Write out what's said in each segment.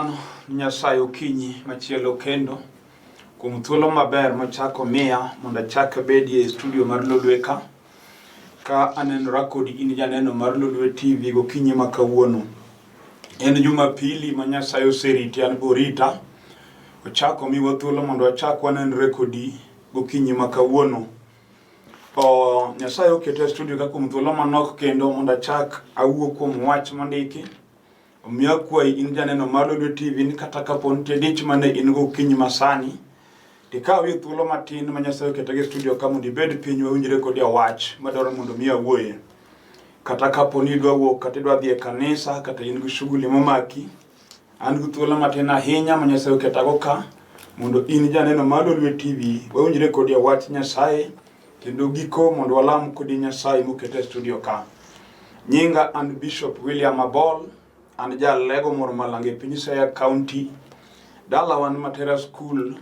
erokamano Nyasaye okinyi machielo kendo kuom thuolo maber machako miya mondo achak bedie e studio mar Lolwe ka anenora kodi in janeno mar Lolwe TV gokinyi ma kawuono. En Jumapili ma Nyasaye oseriti an borita. Ochako miwa thuolo mondo achak wanenre kodi gokinyi ma kawuono. Nyasaye oketo e studio ka kuom thuolo manok kendo mondo achak awuo kuom wach mondiki. Omiya kwayi in janeno mar Lolwe TV ni kata kapo nitie dich mane in gokinyi masani, tikaw thuolo matin ma Nyasaye oketo e studio ka mondo ibed piny wawinjre kodi wach madwaro mondo mi awuoye. Kata kapo ni idwa wuok kata idwa dhi e kanisa kata in gi shughuli momaki, an gi thuolo matin ahinya ma Nyasaye oketago ka mondo in janeno mar Lolwe TV wawinjre kodi wach Nyasaye kendo giko mondo walam kodi Nyasaye moketo e studio ka. Nyinga an Bishop William Abol, an jalego moro malange piny Siaya County, dalawan Matera School,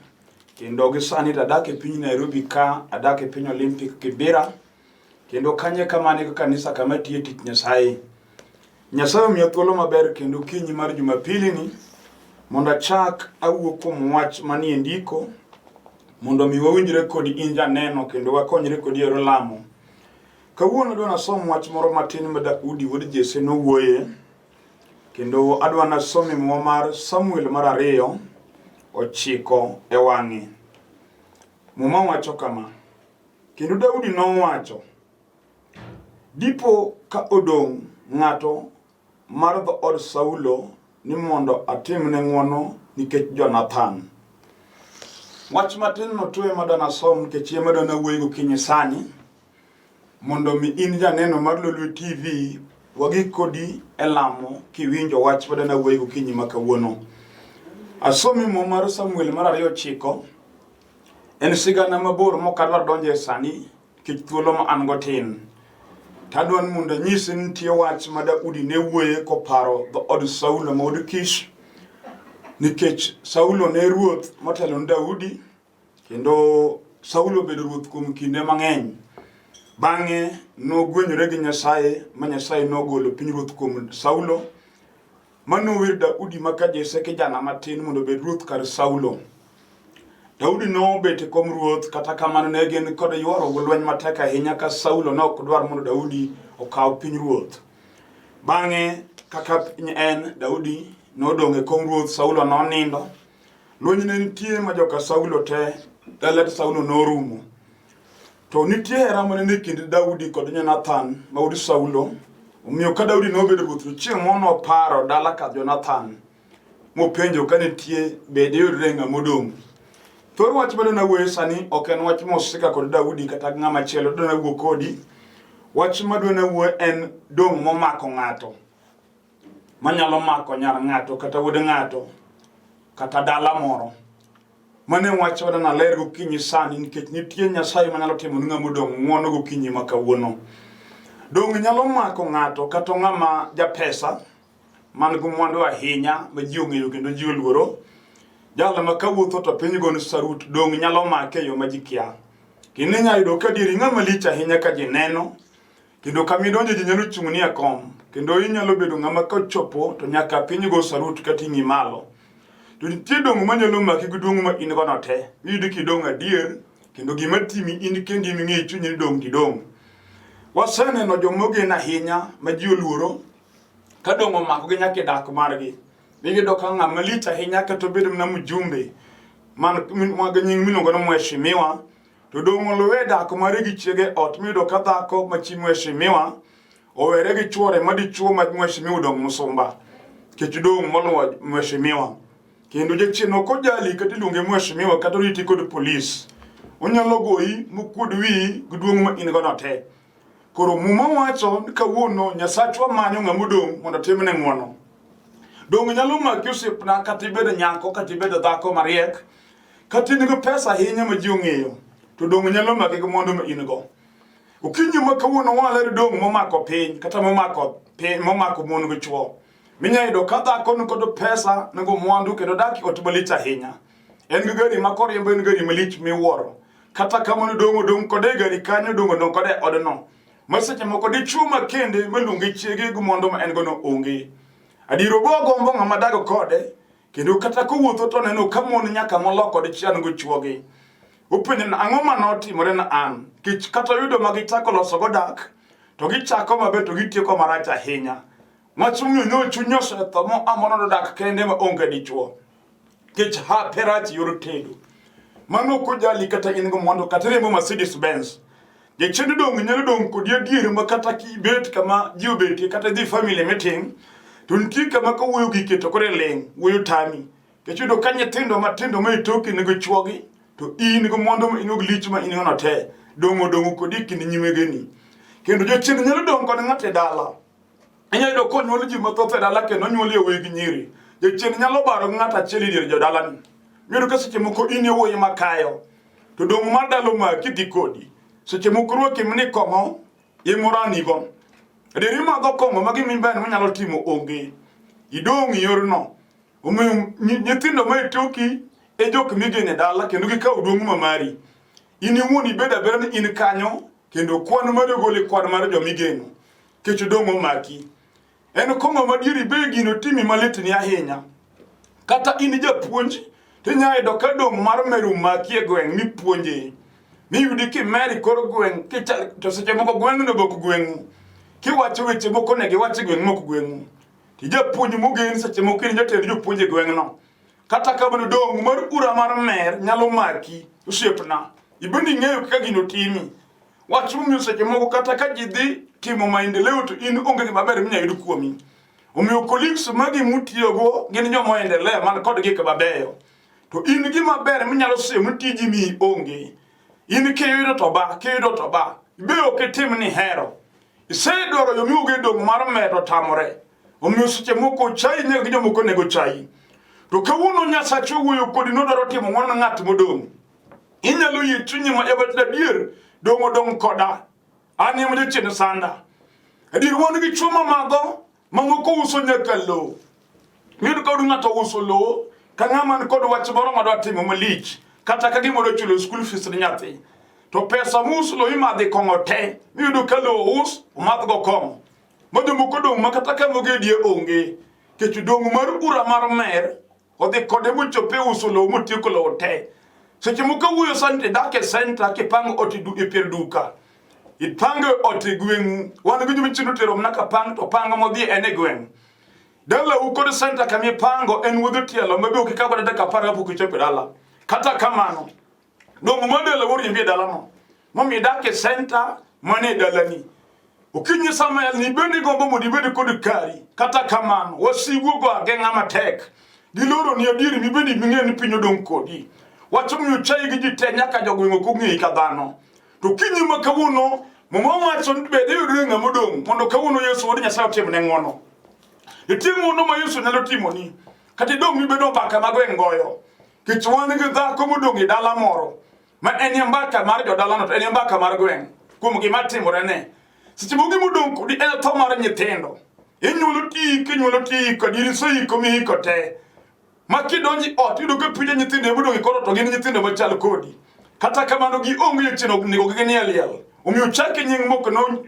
kendo gisani adak e piny Nairobi ka, adak e piny Olympic Kibera, kendo kanye kamane kanisa kama tiye tich Nyasaye. Nyasaye omiya thuolo maber kendo kinyi mar Jumapili ni mondo achak awuo kuom wach manie ndiko mondo mi wawinjre kodi in janeno kendo wakonyre kodi e lamo. Kawuono adwa nasom wach moro matin ma Daudi wuod Jesse nowuoye, kendo adwa nasom mo mar Samuel mar 2:9 e wang'e. Muma wacho kama: kendo Daudi nowacho, dipo ka odong' ng'ato mar dhood Saulo ni mondo atimne ng'wono nikech Jonathan. Wach matin no tuwe madwa nasom nikech yie madwa nawuoyo gokinyi sani mondo mi in janeno mar Lolwe TV wagik kodi e lamo kiwinjo wach madwa nawuoyo gokinyi ma kawuono. Asomi mo mar Samuel mar 2:9. En sigana mabor mokadwa donje e sani kich thuolo ma an go tin. Tadwan mondo nyisi nitie wach ma Daudi ne wuoye koparo dhood Saulo mod Kish, nikech Saulo ne ruoth motelo ne Daudi kendo Saulo bedo ruoth kuom kinde mang'eny. Bang'e nogwenyore gi Nyasaye ma Nyasaye nogolo pinyruoth kuom Saulo, manowir Daudi maka Jesse kijana matin mondo bed ruoth kar Saulo. Daudi nobet e kom ruoth, kata kamano ne gin kod yuoro gi lweny matek ahinya ka Saulo ne ok dwar mondo Daudi okaw pinyruoth. Bang'e kaka piny en, Daudi nodong' e kom ruoth, Saulo nonindo. Lweny ne nitie ma joka Saulo te, dalet Saulo norumo. To nitie hera mane ni kind Daudi kod Jonathan ma wuod Saulo. Omiyo ka Daudi nobedo ruoth, chieng' mono paro dala ka Jonathan mopenjo ka nitie bede yudre ng'ama odong'. Thor wach madwa nawuoyo sani ok en wach mosika kod Daudi kata ng'ama chielo dwa nawuo kodi. Wach madwa nawuo en dong' momako ng'ato, manyalo mako nyar ng'ato kata wuod ng'ato kata dala moro. Mane wach madwa naler gokinyi sani nikech nitie Nyasaye manyalo timo ni ng'ama odong' ng'wono gokinyi ma kawuono. Dong' nyalo mako ng'ato kata ng'ama japesa man gi mwandu ahinya ma ji ong'eyo kendo ji oluoro. Jalo ma kawuotho to piny gon sarut, dong' nyalo make yo ma ji kia. Kendo inyalo yudo ka dieri ng'ama lich ahinya ka ji neno, kendo kamidonjo ji nyalo chung'ni e kom, kendo inyalo bedo ng'ama kochopo to nyaka piny go sarut ka ting'i malo. To nitie dong' manyalo maki gi dong' ma in gono te. Iyudo kidong' adier kendo gima timi in kendi ming'e chunyi ni dong' tidong'. Waseneno jomogen ahinya ma ji oluoro ka dong' omako gi nyaka dak margi. Iyudo ka ng'ama lich ahinya kata obedo mana mjumbe man nying miluongo ni mheshimiwa, to dong' oluwe dak mare gi chiege ot. Miyudo ka dhako ma chi mheshimiwa owere gi chuore ma dichuo ma mheshimiwa dong' musumba kech dong' moluwo mheshimiwa. Kendo jachien ok ojali kata iluonge mheshimiwa kata oriti kod polis, onyalo goyi mokuod wiyi gi duong' ma in gono te. Koro muma wacho ni kawuono Nyasachwa manyo ng'ama odong' mondo timne ng'wono. Dong' nyalo maki osiepna kata ibedo nyako kata ibedo dhako mariek kata in gi pesa ahinya ma ji ong'eyo, to dong' nyalo maki gi mwandu ma in go. Okinyi ma kawuono waler dong' momako piny kata momako mon gi chuo. Minyayudo ka dhako ni kod pesa ni go mwandu kendo dak ot malich ahinya. En gi gari ma koriembo en gari malich miwuoro. Kata kamano dong' kode gari kanyo, dong' kode odno. Maseche moko dichuo makende maluonge chiege gi mwandu ma en gono onge. Adiro bo gombo ng'ama dago kode kendo kata ko wuotho to neno ka mon nyaka moloko de chian go chuogi openyo na ang'o manotimore na an kich kata yudo magichako loso go dak to gichako maber to gitieko marach ahinya machunyo no chunyo setho mo amono dak kende ma onge dichuo kich ha perach yor tedo mano ko jali kata in go mondo kata remo Mercedes Benz je chedo dong nyalo dong ko die diere ma kata ki bet kama jiobeti kata di family meeting tunti kama ko wuyo giketo kore leng wuyo tami kechudo kanye tindo matindo ma itoki nego chuogi to in go mondo ino glich ma ino no te dongo ko diki ni nyimegeni kendo jo chen nyalo dong ko ngate dala anya do ko nyolo ji matothe dala ke no nyoli we gi nyiri jo chen nyalo baro ngata cheli dir jo dala ni miru ka seche moko in wo makayo to dong madalo ma kiti kodi seche moko ro kimni kongo imorani gon deri ma go kongo magi mimben nyalo timo onge idong yorno nyithindo ma itoki e jok migene dala kendo gi ka udong mamari ini woni beda beren in kanyo kendo kwan mar gole kwan mar jo migeno kecho dongo maki en kongo madiri begi no timi maletni ahinya kata in japuonj tinya edo ka dong mar meru maki e gweng mi puonje mi yudi ki meri kor gweng kicha to seche moko gweng no bok gweng ki wacho weche moko ne gi wacho gweng moko gweng ti japuonj mogen seche moko ni jatend jopuonje gweng no kata kamano dong mar ura mar mer nyalo maki usiepna ibeni ng'eyo kaka gino timi wacho mi seche moko kata ka jidhi timo maendeleo to in onge maber minya yudo kuomi omiyo colleagues magi mutiyogo gin jomo endelea man kod gik mabeyo to in gi maber minyalo semo tiji mi onge in kiyudo to ba ibeyo kitim ni hero isedoro yo miuge dong mar medo tamore omiyo seche moko chai ne gi jomoko nego chai to kawuono Nyasacho wuoyo kodi no daro timo ng'wono ng'at modong inyalo yie chunyi ma yabatla dier dong koda ani mo chen sanda adir won gi chuma mago mamoko uso nyakalo midu ko dunga to uso lo kangaman kod wach moro ma timo malich kata ka gimo do chulo school fees ni nyati to pesa musulo imade kongote midu kalo us umadgo kom modo moko dong makata ka mogedie onge kechu dong mar ura mar mer ode kode muchope uso lo mutiko lo te seche moko wuyo sante dake center ke pang oti du e per duka ipange oti gwen wan gi michinu tero mnaka pang to panga modi ene gwen dala ukode center kami pango en wudo tielo mabe ukikaba daka para buku chope dala kata kamano dongo modelo wori mbi dala no mami dake center mane dala ni ukinyi Samuel ni beni gombo modi beni kodi kari kata kamano wasigu go agenga matek diloro ni adiri mi beni mingeni pinyo don kodi wacho mi chai gi jitenya ka jogwingo ku ngi ka dhano to kinyi makawuno momo wacho bede yuringa modong mondo kawuno Yesu wodi Nyasaye timne ngono itimo no ma Yesu nyalo timo ni kati dong mi bedo baka magwen goyo kichwani gi dhako modong i dala moro ma en mbaka mar jo dala no en mbaka mar gwen kum gi matimore ne sichi mogi modong kodi en to mar nyithindo inyulo ti kadiri sei komi kote makidonji otido ke pije nyithindo modong ikoro to gin nyithindo machal kodi kata kamano gi onge chino nigo gi niel omiyo chake nying moko no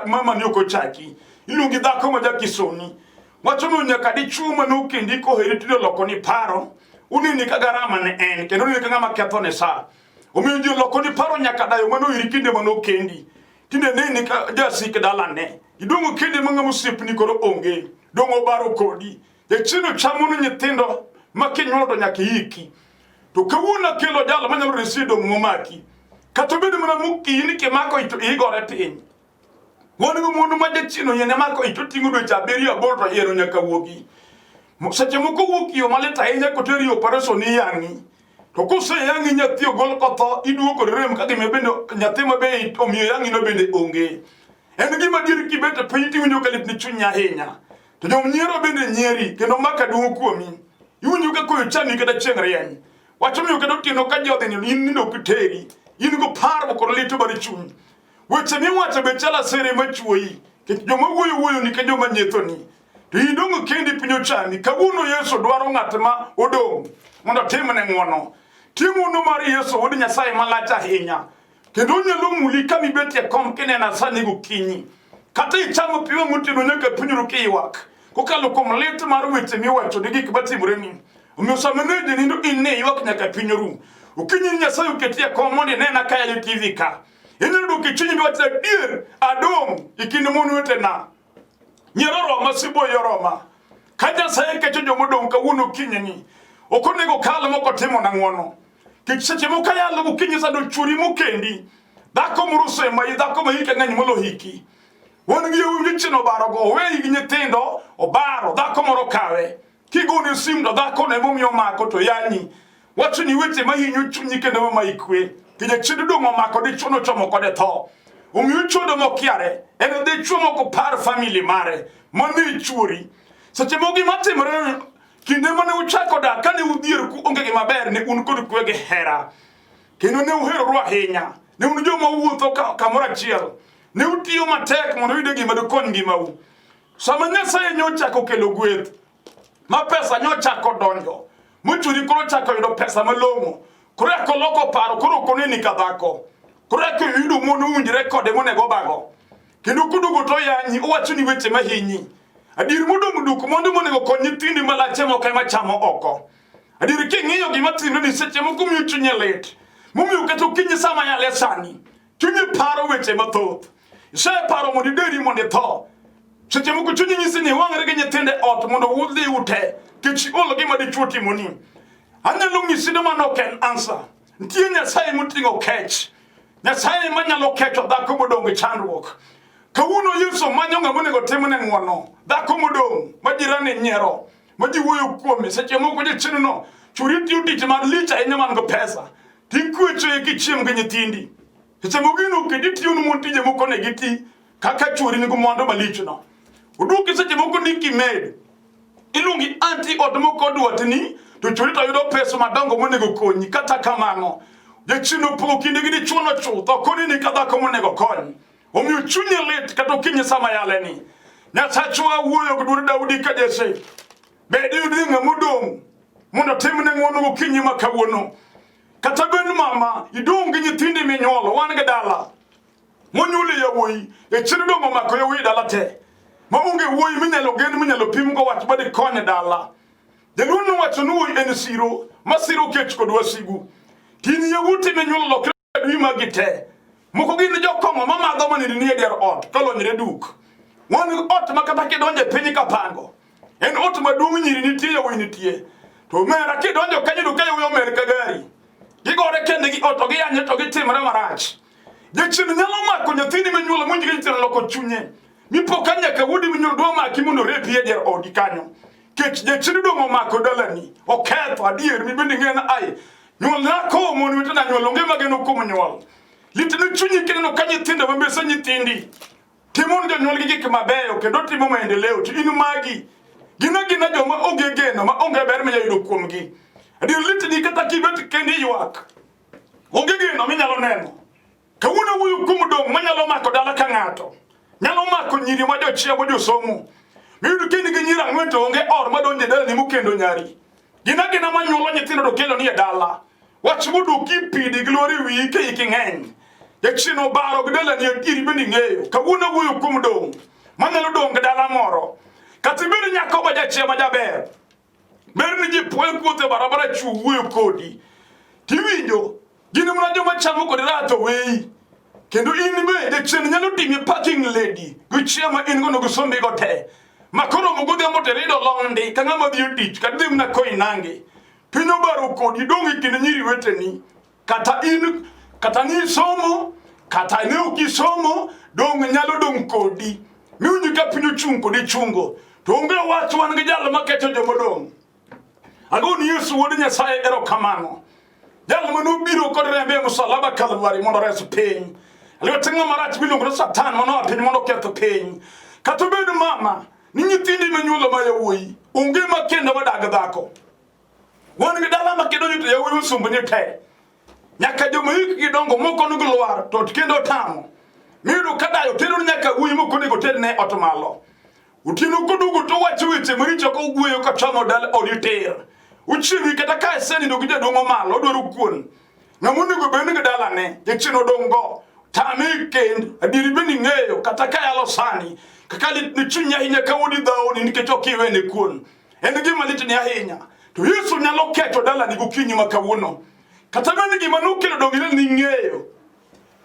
mama ni oko chaki ilungi dhako ma jakisoni wacho no nyaka di chuma no kendi ko heritido loko ni paro unini ka garama ne en kendo ni ka ngama ketho ne sa omiyo ji loko ni paro nyaka dayo mano irikinde mano kendi tinde ne ka jasi ke dalane idongo kendi manga musipni koro onge dongo baro kodi de chino chamuno nyithindo makinyolo to nyaka yiki to kawuna kelo jalo manyalo resido momaki katobedo mana muki ni ke mako ito igore piny wonu mundu maje chino yene mako ito tingu do chaberi abolto yero nyaka wogi seche moko woki yo maleta enya koteri operation ni yangi to kuse yangi nyati ogol koto iduoko rem kage mebendo nyati mabe omiyo yangi no bende onge en gima dir kibete piny tiwinjo kalit ni chunya henya to jom nyiero bende nyieri kendo maka duo kuomi iwinjo ka koyo chani kada chengre yanyi wacho miyo kado tino ka jodhe ni nindo kiteri in go paro ko lito bari chuny weche mi wacho be chala sere machuoyi ke joma wuoyo ni ke joma nyetho ni to idongo kendi pinyo chani kawuono Yesu dwaro ng'at ma odong mondo timne ng'wono timo no mar Yesu wodi Nyasaye malach ahinya kendo nyalo muli kami betie kom kinena sani gokinyi kata ichamo piwa mutino nyaka pinyru kiywak kokalo kuom lit mar weche mi wacho ni gik matimore ni omiyo sama ne janindo in ne ywak nyaka piny rum. Okinyi Nyasaye oketi e kom mondo inena ka e TV ka. Inyalo kichunyi mi wachna dier adong ikind mon wetena. Nyeroro masibo yoroma. Ka Nyasaye kecho jomodong kawuono kinyeni. Ok onego kal moko timo na ng'wono. Kik seche moko yalo gokinyi sado churi mokendi. Dhako moro osemayi, dhako ma hike ng'eny molo hiki. Wan gi yawuowi chino barogo, oweyi gi nyithindo, obaro, dhako moro kawe. Kigone sim to dhako ne momiyo omako to yanyi. Wacho ni weche mahinyo chunyi kendo ma ikwe. Kija chido dong omako dichuo no chomo kode tho. Omiyo chudo mokiare, en dichuo moko par family mare, mani chuori. Seche mogi matimore kinde mane uchako dak kane udhier ku onge gima ber ne un kod kwe gi hera. Kendo ne uheroru ahinya. Ne un joma wuotho kamoro achiel. Ne utiyo matek mondo uyude gima dokony ngimau. Sama Nyasaye nyochako kelo gweth, ma pesa nyochako donjo. Muchuri koro chako yudo pesa malong'o. Koro eko loko paro, koro koneni ka dhako. Koro eko yudo mono unjire kode monego bago. Kendo kudugo to yanyi, uwacho ni weche mahinyi. Adir modong duk mondo monego kony nyithindi malache moko ema chamo oko. Adir king'iyo gima timre ni seche moko miyo chunye lit. Momiyo kata okinyi sama yale sani. Chunyi paro weche mathoth. Ise paro mondo ideri mondo itho. Seche moko chunyi nyisi ni wang're gi nyithinde ot mondo udhi ute. Kech olo gima dichuo timoni. Anyalo ng'isi ni mano ok en answer. Nitie Nyasaye moting'o kech. Nyasaye manyalo kecho dhako modong gi chandruok. Kawuono Yesu manyo ng'ama onego timne ng'wono. Dhako modong ma jirani nyiero, ma ji wuoyo kuome. Seche moko jachien no churi tiyo tich mar lich ahinya man go pesa. Tikwecho e kichiem gi nyithindi. Seche moko ino kedi tiyo no mon tije moko ne giti kaka churi ni mwandu malich no. Uduki seche moko niki med. Ilungi anti od moko duotni to churi to yudo pesa madongo monego konyi kata kamano. Jachien opogo kinde gi dichuo no chuth okoni ni ka dhako monego kony. Omiyo chunye lit kata okinyi sama yaleni. Nyasachwa wuoyo gi duond Daudi ka Jesse. Bed yudi ng'ama odong mondo timne ng'wono gokinyi ma kawuono. Kata ben mama idong gi nyithindi minyuolo wan gi dala. Monyuoli yawuoyi e chiro dong omako yawuoyi dala te. Maonge wuoyi minyalo gen minyalo pim go wach badi konye dala. Jaluo nowacho ni wuoyi en siro, masiro kech kod wasigu. Kini yawuoti minyuolo lokre dwi magi te. Moko gin jokong'o mamadho maniri ni e dier ot kolonyre duk. Wan ot makata kidonje piny kapango. En ot maduong' nyiri nitie yawuoyi nitie. To mera kidonjo kanyo duka yawuoyi omer ka gari. Gigore kende gi ot to giyanye to gitimre marach. Jachien nyalo mako nyathini minyuolo monji gi nyithindo loko chunye. Mipo ka nyaka wuodi minyuolo dwa maki mondo repi e dier odi kanyo. Kech jachien dong omako dalani. Oketho adier mi bende ng'en ai. Nyuol nako mon wetena nyuol onge mageno kuom nyuol. Litini chunyi kendo ka nyithindo mambesa nyithindi. Timon jonyuol gi gik mabeyo kendo timo maendeleo to in magi. Gina joma onge geno ma onge ber minyalo yudo kuomgi. Adier litini kata kibet kendi ywak. Onge geno minyalo neno. Kawuono wuoyo kuom dong manyalo mako dala ka ng'ato. Nyalo mako nyiri ma jochia ma josomo. Miyudo kendi gi nyiri ang'wen to onge or madonje dala ni mokendo nyari. Gina manyuolo nyithindo to kelo ni e dala. Wach moduki pidi glori wi ke iking'eny. Jachien obaro gi dala ni iri bende ng'eyo. Kawuono wuoyo kuom dong manyalo dong gi dala moro. Kata ibed nyako ma jachia ma jaber. Ber ni ji puoyo kuothe barabara chu wuoyo kodi. Tiwinjo gin mana joma chamo kodi rato weyi. Kendo in be jachien nyalo timi parking lady gi chia ma in go no gusombi go te. Makoro mogodhiambo to rido londi ka ng'ama dhi tich kata dhi mna koinange. Piny obaro kodi dong e kind nyiri weteni. Kata ni somo, kata ne ok isomo, dong nyalo dong kodi. Miwinjo ka piny ochung' kodi chungo. To onge wach wan gi jal maketo jomodong'. Agoni Yesu wuod Nyasaye erokamano. Jal manobiro kod rembe e msalaba Kalvari mondo res piny. Lwet ng'ama rach miluongo ni Satan manoa piny mondo oketh piny. Kata obed mama ni nyithindi manyuolo ma yawuoyi onge makendo madag dhako. Wan gi dala makedonjo to yawuoyi osumbni te. Nyaka joma hikgi dongo moko nigi lwar to kendo tamo. Miyudo ka dayo tero nyaka wuoyi moko nego terne ot malo. Utino kodugo to wacho weche maricho ka ugweyo ka chamo dal oditer. Uchiwi kata ka esenindo gi jadongo malo odwaro kuon. Ng'amonego bed gi dalane jachien odong' go. Tame kend adiri bende ng'eyo kata ka yalo sani kaka lit ni chunya ahinya ka wodi dhaoni nikech ok iwene kuon. En gima lit ni ahinya To Yesu nyalo keto dala ni gokinyi makawuono. Kata ng'ani gima nokelo dongire ni ng'eyo.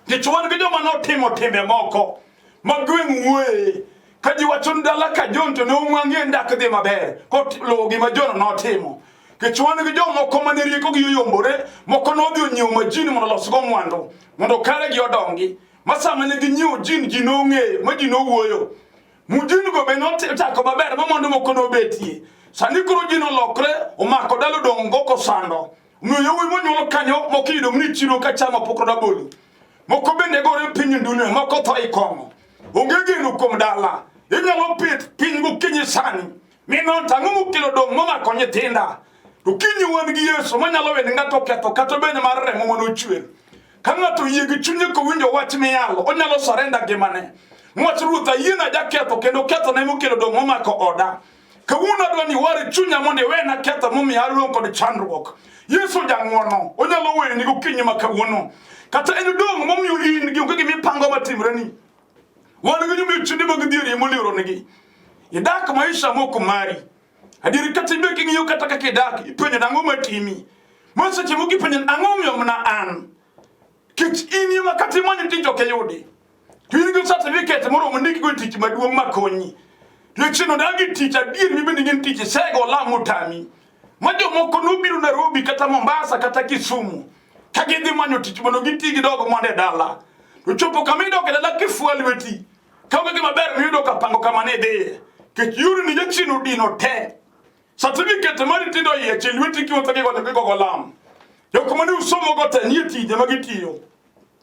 Nikech wan gi joma notimo timbe moko magweng' wuoye ka ji wacho dala ka jonto ne ong'ang'e ndak dhi maber luwo gima jono notimo. Nikech wan gi jomoko mane rieko gi yombore, moko nodhi onyiewo majini mondo olosgo mwandu mondo kare gi odongi. Masama ne ginyiewo jin ji nong'eyo ma ji nowuoyo. Mujin go be notako maber ma mwandu moko nobetie. Sani koro ji nolokre omako dalo dongo ko sando. Omiyo yowuoyi monyuolo kanyo moko iyudo ni chiro ka chamo pok rabolo. Moko bende gore piny dunia, moko tho ikong'o. Onge geno kuom dala. Inyalo pith piny gokinyi sani. Minon tang'o mokelo dong' momako nyithinda. To kinyi wan gi Yesu manyalo wene ng'ato ketho kata bende mar remo manochwer. Ka ng'ato yie gi chunye kowinjo wach miyalo, onyalo surrender ngimane. Wach Ruoth ayiena jaketho kendo ketho ne mokelo dong' momako oda. Kawuono adwa ni ware chunya mondo iwena ketho momiyo aluong kod chandruok. Yesu jang'wono, onyalo weni gokinyi ma kawuono. Kata en dong' momiyo in gi onge gimipango matimreni. Wan gi jomichinde mag dhieri moliero nigi. Idak maisha moko mari. Adiri kata ibe king'iyo kata kaka idak, ipenjo nang'o matimi. Maseche moko ipenjo ang'o miyo mana an. Kech in yuma kata imanyo tich ok yudi. To in gi certificate moromo ndiki go tich maduong' makonyi. Lechino dagi tich adier mibende ng'en tich sego lamo tami. Ma jomoko nobiro Nairobi kata Mombasa kata Kisumu. Ka gidhi manyo tich mondo giti gidogo monde dala. To chopo kama idogo dala kifual weti. Ka onge gima ber miyudo ka pango kama ne dhiye. Kech yuri ni jachino dino te. Certificate mari tindo iye chel weti kiwuotho gigo lam. Joko mane usomo go te nie tije magitiyo.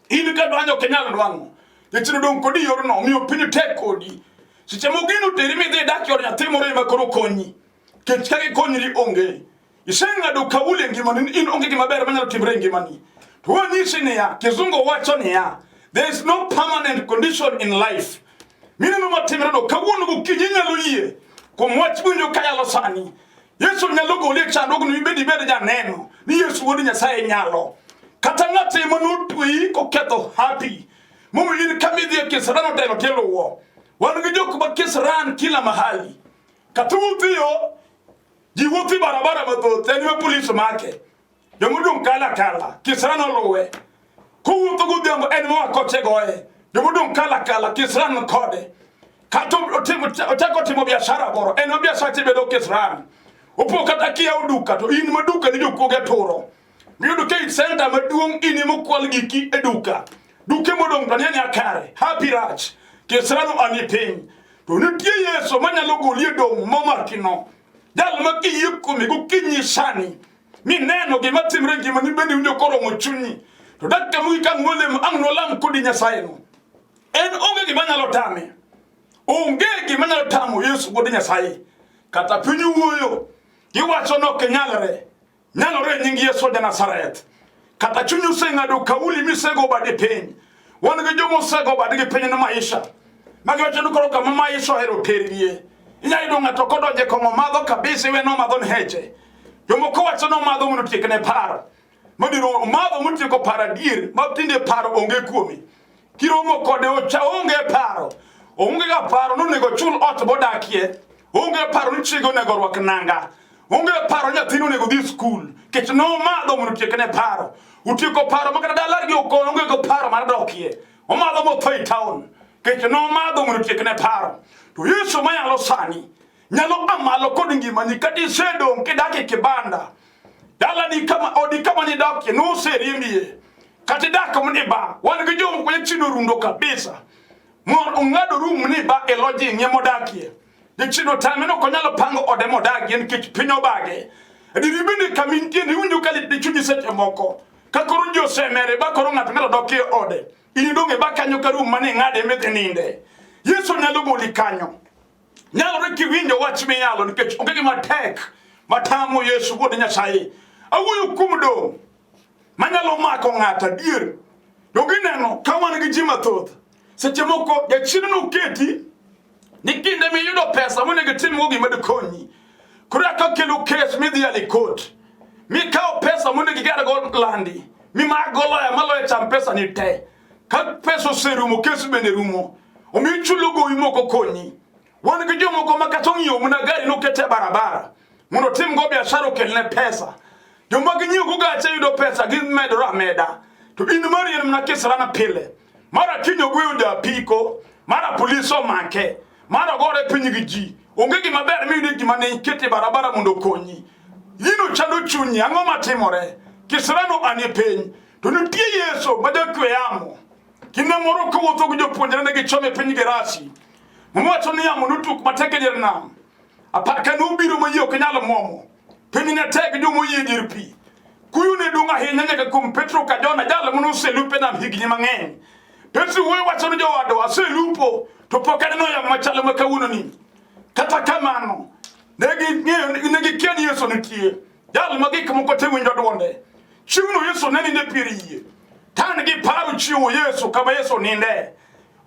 In ka dwanyo kenyal dwango. Jachino dong kodi yorno miyo piny tek kodi. Seche mogino teri mi dhi dak yor nyathi moro ema koro konyi. Kech ka gikonyri onge. Iseng'ado kauli ngimani in onge gima ber manyalo timre ngimani. To wanyisi niya, kizungu wacho niya, there is no permanent condition in life. Mineno matimre do kawuono gokinyi nyalo yie. Kuom wach winjo kayalo sani. Yesu nyalo gole chandruok ni ibedi janeno. Ni Yesu wuod Nyasaye nyalo. Kata ng'ate manotweyi koketho happy. Mumu in kamidhi e Kisrano telo tiluwo. Wan gi jok ma Kisran kila mahali. Kata wuthiyo ji wuthi barabara mathoth en me police make. Jomodong kala Kisrano luwe. Kowuotho godhiambo en ma koche goye. Jomodong kala Kisran kode. Kata ochako timo biashara moro en biashara tibedo Kisran. Opo kata kiyawo duka to in maduka ni jokuoge turo. Miyudo ke center maduong' in mokwal giki e duka. Duke modong' to nyanya kare. Happy rach. Kisrano ani piny. To nitie Yesu manyalo goli e dong' momakino. Jal ma kiyie kuome gokinyi sani. Mineno gima timre ngimani bende winjo koromo chunyi. To dakika mogik ang' nolemo ang' nolam kodi Nyasaye no. En onge gima nyalo tame. Onge gima nyalo tamo Yesu wuod Nyasaye. Kata piny wuoyo. Giwacho no kenyalre. Nyalore nying Yesu de Nazareth. Kata chunyu seng'ado kauli misego badi piny. Wan gi jomo sego badi gi piny na maisha. Magi wacho no koro kama maisha hero terie. Inyayudo ng'ato kodonje kong'o madho kabisa iwe no madho nheche. Jomoko wacho no madho mondo tiekne paro. Modiro madho motieko paro adier, matinde paro onge kuomi. Kiromo kode ocha onge paro. Onge ga paro nonego chul ot bodakie. Onge paro ni chiego nego rwak nanga. Onge paro nyathino nego dhi skul. Kech no madho mondo tiekne paro. Utieko paro makata dalargi oko onge go paro mar dokie. Omadho motho e town. Kech no madho mondo tiekne paro. To Yesu manyalo sani nyalo amalo kod ngimani kata isedong' kidake kibanda. Dala ni kama odi kama ni dakie no seriemie. Kata dak mni ba wan gi jom ko chino rundo kabisa. Mon ong'ado rum ni ba e lodging ye modakie. De chino tame no konyalo pango ode modagie nikech piny obage. Adiri bende kamintie ni winjo kali de chunyi seche moko. Ka koro jo semere ba koro ng'ato ng'ato dokie ode. Ini donge ba kanyo ka rum mane ng'ade medhi ninde. Yesu nyalo goli kanyo. Nyalo reki winjo wach miyalo nikech onge gima tek matamo Yesu wuod Nyasaye. Awuoyo kuom dong' manyalo mako ng'ato adier. Donge neno ka wan gi ji mathoth. Seche moko jachirno keti ni kinde miyudo pesa monego timgo gima dikonyi. Koro aka kelo kes midhi ali court. Mikao pesa monego igera go landi. Mimago loya maloya cham pesa ni te. Ka pesa oserumo kes bende rumo. Omichulo go imoko konyi. Wan gi jomoko makatong'iyo muna gari nokete barabara. mondo tim go biashara okelne pesa. Joma ginyieo go gache yudo pesa gimedore ameda. To in mari en mana kisrana pile. Mara kinyo gweyo da piko, mara police omake, mara gore piny gi ji. Onge gima ber miyudo gima ne ikete barabara mondo konyi. Yino chando chunyi ang'o matimore. Kisrano anie piny. To nitie Yesu ma jakwe yamo. Kinde moro kowuotho gi jopuonjre ne gichome piny Gerasi. Mowacho ni yamo nutuk matek e dier nam. Apaka nobiro ma yie ok nyalo muomo. Piny ne tek jomoyie dier pi. Kuyo ne dong' ahinya nyaka kuom Petro ka Jona jalo manoselupe nam higni mang'eny. Petro wuoyo wacho ni jowadwa aselupo to pok aneno yamo machalo ma kawuononi. Kata kamano ne gikia ni Yesu nitie. Jalo ma gik moko te winjo dwonde. Chieng'no Yesu ne ninde pier yie. Tan gi paro chiwo Yesu kama Yesu ninde.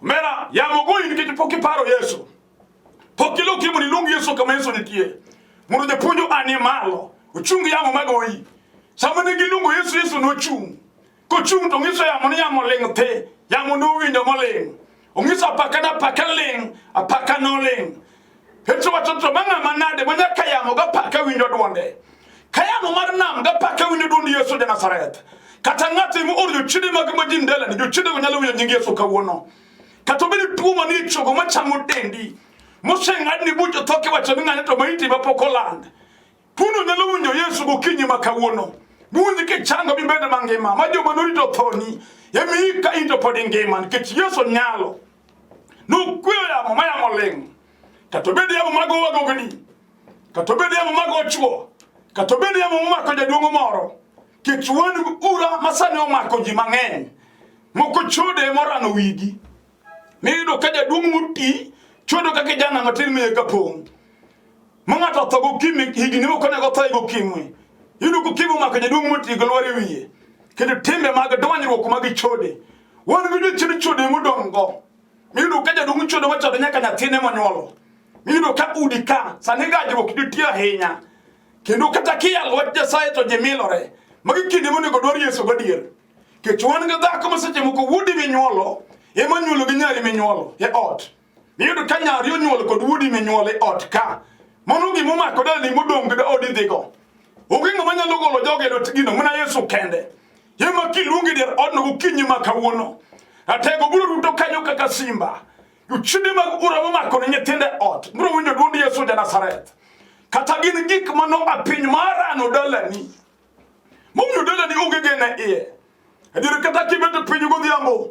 Mera yamo goyi nikech pok iparo Yesu. Pok iloki mondo iluong Yesu kama Yesu nitie. Mondo japuonjo anie malo ochung yamo magoyi. Sama ne giluongo Yesu, Yesu nochung'. Kochung' to ng'iso yamo ni yamo ling' te. Yamo nowinjo moling'. Ong'iso apaka na apaka ling', apaka noling'. Petro wacho to mang'a manade manyaka yamo ga apaka winjo dwonde. Kayamo mar nam ga apaka winjo dwond Yesu ja Nazareth. Kata ng'ato imo oro jochide mag majindela ni jochide go nyalo winjo nying Yesu kawuono. Kata bedi tuo manie chogo machamo dendi. Moseng'adni bucho thoke wacho ni ng'ane to maiti mapok oland. Tuno nyalo winjo Yesu gokinyi ma kawuono. Mundi ke chango bibede mangima. Ma joma norito thoni. Yemi ka into pod ngima nikech Yesu nyalo. Nukweyo yamo ma yamo ling'. Kata bedi yamo mago wagogni. Kata bedi yamo mago chuo. Kata bedi yamo mako jaduong' moro. Kech wan ura masani omako ji mang'eny. Moko chode morano wigi. Miyudo ka jaduong' muti chodo ka kijana matin miye kapong'. Mang'ato tho gokimi higni mokonego tho gokimwe. Yudo gokimu mako jaduong' muti golwore wiye. Kendo timbe mag dwanyruok mag chode. Wan gi jochiri chode modong' go. Miyudo ka jaduong' chode machode nyaka nyathine monyuolo. Miyudo ka udi ka sani gajruok nitie ahinya. Kendo kata kiyal wach Nyasaye to ji milore. Magi kinde monego dwar Yesu gadier. Kech wan gi dhako ma seche moko wuodi minyuolo ema nyuolo gi nyari minyuolo e ot. Miyudo ka nyari onyuolo kod wuodi minyuolo e ot ka. Mano gima omako dalani modong' gi odi dhigo. Onge ng'ama nyalo golo joge lot gino mana Yesu kende. Yema kiluongi dier odno gokinyi ma kawuono. Atego biro ruto kanyo kaka simba. Jochide mag ura momako ne nyithinde ot. Biro winjo dwond Yesu ja Nazareth. Kata gin gik mano apiny marano dalani. Momiyo dalani onge gene iye. Ediere kata kibet piny godhiambo.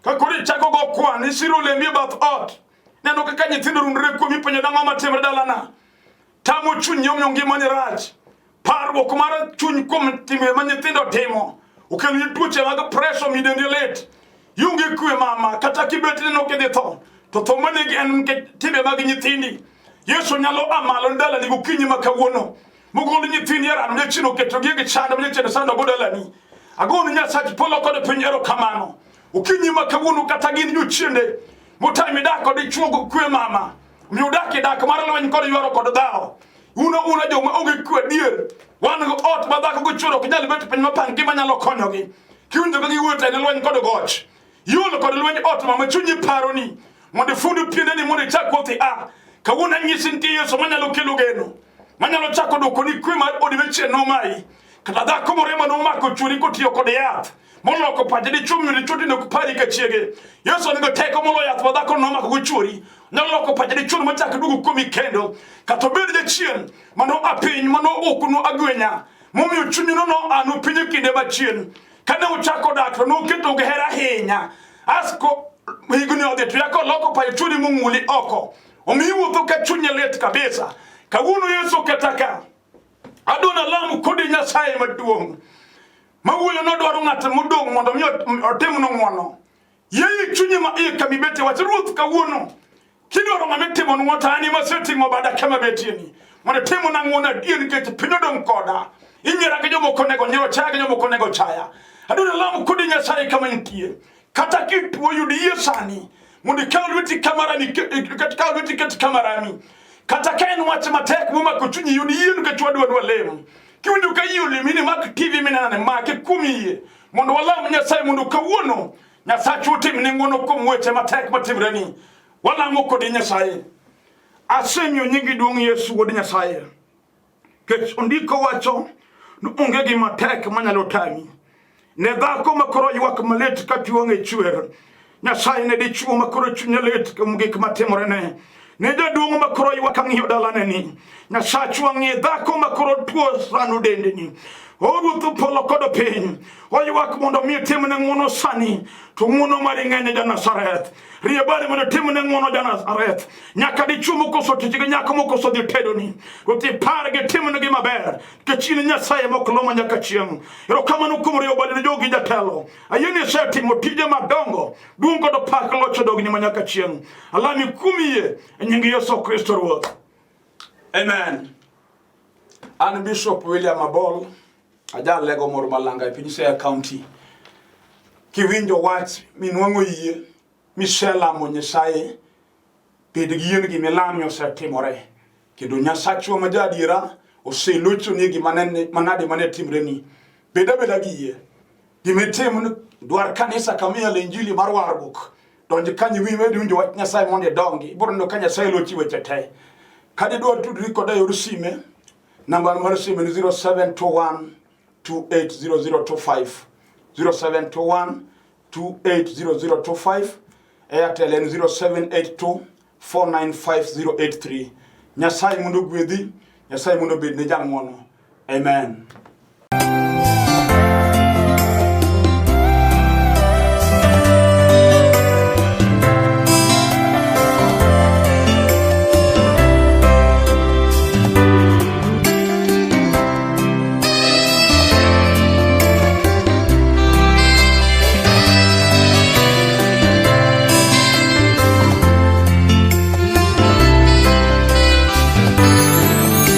Ka koro ichako go kwan isiro olembi e bath ot. Neno kaka nyithindo rundore kuomi penjo nang'o matimre dalana. Tamo chuny yomyo ngimani rach. Parruok mar chuny kuom timbe ma nyithindo timo. Okelo tuoche mag pressure midendi lit. Yunge kwe mama kata kibet neno kidhi tho. To tho manegi en timbe mag nyithindi. Yesu nyalo amalo dalani gokinyi ma kawuono. Mogolo nyithindi yarano nyachino ketogi gi chando nyachino sando go dalani. Agono Nyasaye polo kod piny erokamano. Okinyi ma kawuono kata gin jochiende. Motami dak kod chuo kwe mama. Miyo dak dak mar lweny kod ywaro kod dhao. Una joma onge kwe dier. Wan go ot ma dhako go chuo ok nyal bet piny mapang gima nyalo konyogi. Kiwinjo ka giwuotho ne lweny kod goch. Yulo kod lweny ot ma chunyi paroni. Mondo fundu piende ni mondo chak wuothi kawuono anyisi nitie Yesu manyalo kelo geno. Manyalo chako dwoko ni kwe mar odi wechien nomayi. Kata dhako morema nomako chuori kotiyo kod yath. Moloko pache di chumi di chuti nok pari ka chiege. Yesu nigo teko molo yath ma dhako nomako go chuori. Nyaloko pache di chuti machako dugu kumi kendo. Kata bed de chien mano apiny mano okuno agwenya. Momiyo chunyi no anu pinyo kinde machien. Kane uchako dak to no keto gehera ahinya. Asko higuni odhi to yako loko pache chuori mung'uli oko. Omiyo wuotho ka chunye lit kabisa. Kawuono Yesu ketaka. Adona lamu kodi Nyasaye maduong'. Mawuoyo nodwaro ng'at modong' mondo mi otim no ng'wono. Yeye chunye ma iye kamibete wach ruoth kawuono. Kidwaro ng'ama timo ng'wono tani masetimo bada kama betieni. Mondo timo na ng'wono adier nikech piny odong' koda. Inyiera gi jomoko nego nyiewo chaya gi jomoko nego chaya. Adona lamu kodi Nyasaye kama nitie. Kata kituo yudi yie sani. Mondo ikaw lweti kamarani katika lweti ket kamarani. Kata ka en wach matek momako chunyi yudi yie nikech wadwa lemo. Kiwinjo ka yie olemini mag TV minane make kuom yie. Mondo walam Nyasaye mondo kawuono Nyasaye otimne ng'wono kuom weche matek matimreni. Walamo kodi Nyasaye. Asemiyo nyingi duong' Yesu wuod Nyasaye. Kech ondiko wacho onge gima tek manyalo tami. Ne dhako makoro ywak malit ka tuonge chwer. Nyasaye ne dichuo makoro chunya lit gik matimore ne. Ne jaduong' makoro ywak ang'iyo dalane ni. Nyasachu ang'ie dhako makoro tuo sano dende ni. Ruoth polo kodo piny. Oywak mondo mi timne ng'wono sani. To ng'wono mari ng'eny ja Nazareth. Riebari mondo timne ng'wono ja Nazareth. Nyaka dichuo mokoso tich gi nyaka mokoso dhi tedo ni. Ruoth ipar gi timne gi maber. Kechini Nyasaye mokloma nyaka chieng'. Erokamano kuom riebari ne jogi jatelo. Ayeni setimo tije madongo. Duong' kodo pak locho dogni manyaka chieng'. Alami kumiye e nying Yesu Kristo Ruoth. Amen. An Bishop William Abol. Aja lego mor malanga e piny Siaya County. Kiwinjo wach minwang'o yie miselamo Nyasaye bed gi yien gi milami osetimore. Kendo Nyasachwa ma jadiera oselocho ni manade mane timreni. Beda gi yie. Gimitimo dwar kanisa kamiya Injili mar warruok. Donje kanyi wi medu winjo wach Nyasaye mondo dongi. Ibiro no ka Nyasaye lochi weche te. Kadi dwar tudri koda yor sime. Namba mar sime ni 0721 280025 0721 280025 Airtel en 0782 495083. Nyasaye mundo gwedhi, Nyasaye mundo bed ne jang'wono. Amen.